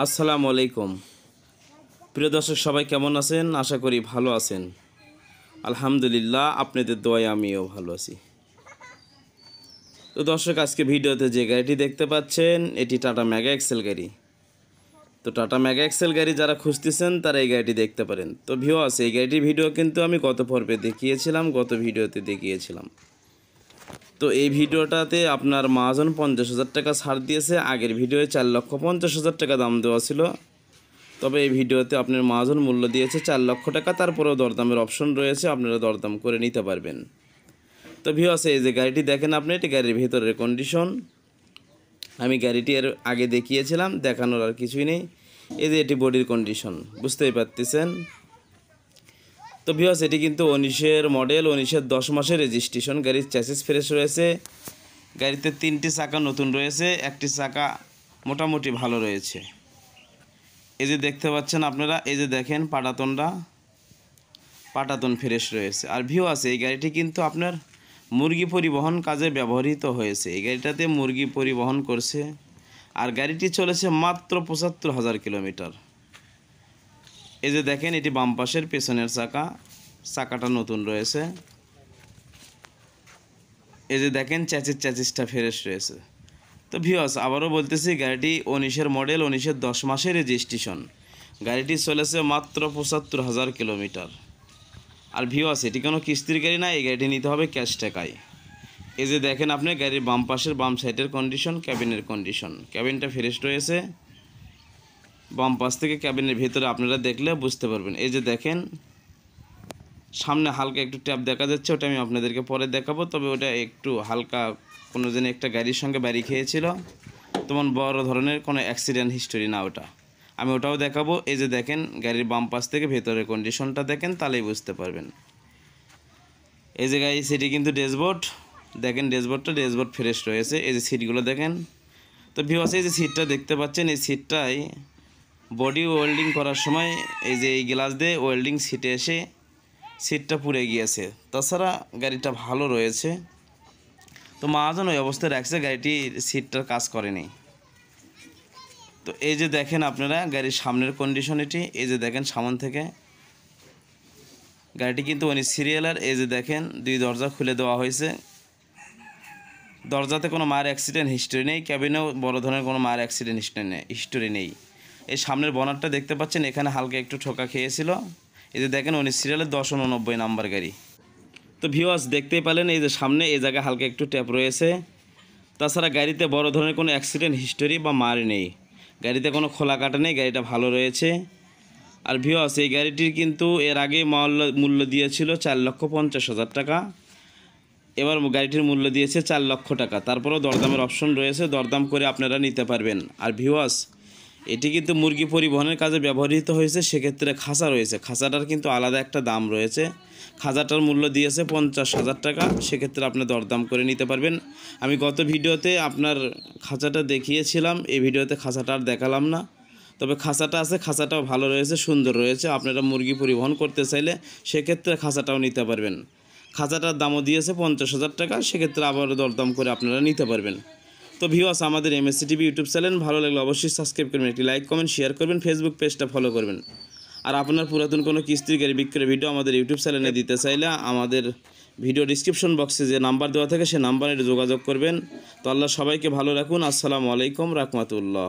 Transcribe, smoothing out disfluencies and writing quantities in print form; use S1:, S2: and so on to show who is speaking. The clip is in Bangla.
S1: আসসালামু আলাইকুম। প্রিয় দর্শক সবাই কেমন আছেন? আশা করি ভালো আছেন। আলহামদুলিল্লাহ, আপনাদের দোয়ায় আমিও ভালো আছি। তো দর্শক, আজকে ভিডিওতে যে গাড়িটি দেখতে পাচ্ছেন এটি টাটা মেগা এক্সেল গাড়ি। তো টাটা মেগা এক্সেল গাড়ি যারা খুঁজতেছেন তারা এই গাড়িটি দেখতে পারেন। তো ভিউয়ার্স, এই গাড়িটির ভিডিও কিন্তু আমি গত পর্বে দেখিয়েছিলাম, গত ভিডিওতে দেখিয়েছিলাম। তো এই ভিডিওটাতে আপনার মহাজন 50,000 টাকা ছাড় দিয়েছে। আগের ভিডিওয়ে 4,50,000 টাকা দাম দেওয়া ছিল, তবে এই ভিডিওতে আপনার মহাজন মূল্য দিয়েছে 4 লক্ষ টাকা। তারপরেও দরদামের অপশন রয়েছে, আপনারা দরদাম করে নিতে পারবেন। তো ভিউয়ার্স, এই যে গাড়িটি দেখেন আপনি, এটি গাড়ির ভিতরের কন্ডিশন। আমি গাড়িটি এর আগে দেখিয়েছিলাম, দেখানোর আর কিছুই নেই। এই যে এটি বডির কন্ডিশন, বুঝতেই পারতেছেন। তো ভিউয়ার্স, এটি কিন্তু 19-এর মডেল, 19-এর 10 মাসের রেজিস্ট্রেশন। গাড়ির চ্যাসিস ফ্রেশ রয়েছে। গাড়িতে 3টি চাকা নতুন রয়েছে, একটি চাকা মোটামুটি ভালো রয়েছে। এই যে দেখতে পাচ্ছেন আপনারা, এই যে দেখেন পাটাতন ফ্রেশ রয়েছে। আর ভিউয়ার্স, এই গাড়িটি কিন্তু আপনার মুরগি পরিবহন কাজে ব্যবহৃত হয়েছে। এই গাড়িটাতে মুরগি পরিবহন করছে। আর গাড়িটি চলেছে মাত্র 75,000 কিলোমিটার। এই যে দেখেন, এটি বাম পাশের পেছনের চাকাটা নতুন রয়েছে। এই যে দেখেন চ্যাসিসটা ফ্রেশ রয়েছে। তো ভিউয়ার্স, আবারও বলতেছি, গাড়িটি 19-এর মডেল, 19-এর 10 মাসের রেজিস্ট্রেশন। গাড়িটি চলেছে মাত্র 75,000 কিলোমিটার। আর ভিউয়ার্স, এটি কোনো কিস্তির গাড়ি না, এই গাড়িটি নিতে হবে ক্যাশ টাকায়। এই যে দেখেন আপনি গাড়ির বাম পাশের বাম সাইডের কন্ডিশন, ক্যাবিনের কন্ডিশন। ক্যাবিনটা ফ্রেশ রয়েছে। বাম পাশ থেকে ক্যাবিনের ভেতরে আপনারা দেখলে বুঝতে পারবেন। এই যে দেখেন, সামনে হালকা একটু ট্যাপ দেখা যাচ্ছে, ওটা আমি আপনাদেরকে পরে দেখাবো। তবে ওটা একটু হালকা, কোনো দিন একটা গাড়ির সঙ্গে বাড়ি খেয়েছিল, তেমন বড় ধরনের কোনো অ্যাক্সিডেন্ট হিস্টোরি না ওটা। আমি ওটাও দেখাবো। এই যে দেখেন, গাড়ির বাম পাশ থেকে ভেতরের কন্ডিশনটা দেখেন, তাহলেই বুঝতে পারবেন। এই যে গাড়ি সিটি কিন্তু ড্যাশবোর্ড দেখেন, ড্যাশবোর্ড ফ্রেশ রয়েছে। এই যে সিটগুলো দেখেন। তো ভিউয়ার্স, এই যে সিটটা দেখতে পাচ্ছেন, এই সিটটাই বডি ওয়েল্ডিং করার সময় এই যে এই গ্লাস দিয়ে ওয়েল্ডিং সিটে এসে সিটটা পুড়ে গিয়েছে। তাছাড়া গাড়িটা ভালো রয়েছে। তো মহাজন ওই অবস্থায় রাখছে, গাড়িটির সিটটার কাজ করেনি। তো এই যে দেখেন আপনারা গাড়ির সামনের কন্ডিশন এটি। এই যে দেখেন, সামন থেকে গাড়িটি কিন্তু 19 সিরিয়ালের। এই যে দেখেন, 2 দরজা খুলে দেওয়া হয়েছে। দরজাতে কোনো মার অ্যাক্সিডেন্ট হিস্টোরি নেই, ক্যাবিনেও বড় ধরনের কোনো মার অ্যাক্সিডেন্ট হিস্টোরি নেই। এই সামনের বনারটা দেখতে পাচ্ছেন, এখানে হালকা একটু ঠোকা খেয়েছিল। এই যে দেখেন, 19 সিরিয়ালের 1089 নাম্বার গাড়ি। তো ভিউয়ার্স, দেখতেই পেলেন, এই যে সামনে এই জায়গায় হালকা একটু ট্যাপ রয়েছে। তাছাড়া গাড়িতে বড় ধরনের কোনো অ্যাক্সিডেন্ট হিস্টোরি বা মার নেই। গাড়িতে কোনো খোলা কাটা নেই, গাড়িটা ভালো রয়েছে। আর ভিউয়ার্স, এই গাড়িটির কিন্তু এর আগে মূল্য দিয়েছিল 4,50,000 টাকা। এবার গাড়িটির মূল্য দিয়েছে 4 লক্ষ টাকা। তারপরেও দরদামের অপশন রয়েছে, দরদাম করে আপনারা নিতে পারবেন। আর ভিউয়ার্স, এটি কিন্তু মুরগি পরিবহনের কাজে ব্যবহৃত হয়েছে, সেক্ষেত্রে খাঁচা রয়েছে। খাঁচাটার কিন্তু আলাদা একটা দাম রয়েছে। খাঁচাটার মূল্য দিয়েছে 50,000 টাকা, সেক্ষেত্রে আপনি দরদাম করে নিতে পারবেন। আমি গত ভিডিওতে আপনার খাঁচাটা দেখিয়েছিলাম, এই ভিডিওতে খাঁচাটা আর দেখালাম না। তবে খাঁচাটা আছে, খাঁচাটাও ভালো রয়েছে, সুন্দর রয়েছে। আপনারা মুরগি পরিবহন করতে চাইলে সেক্ষেত্রে খাঁচাটাও নিতে পারবেন। খাঁচাটার দামও দিয়েছে 50,000 টাকা, সেক্ষেত্রে আবারও দরদাম করে আপনারা নিতে পারবেন। তো ভিউয়ার্স, আমাদের MSC টিভি ইউটিউব চ্যানেল ভালো লাগলে অবশ্যই সাবস্ক্রাইব করবেন, একটি লাইক কমেন্ট শেয়ার করবেন, ফেসবুক পেজটা ফলো করবেন। আর আপনার পুরাতন কোনো কিস্তির গাড়ি বিক্রয়ের ভিডিও আমাদের ইউটিউব চ্যানেলে দিতে চাইলে আমাদের ভিডিও ডিসক্রিপশন বক্সে যে নাম্বার দেওয়া থাকে সে নাম্বারে যোগাযোগ করবেন। তো আল্লাহ সবাইকে ভালো রাখুন। আসসালামু আলাইকুম রাহমাতুল্লাহ।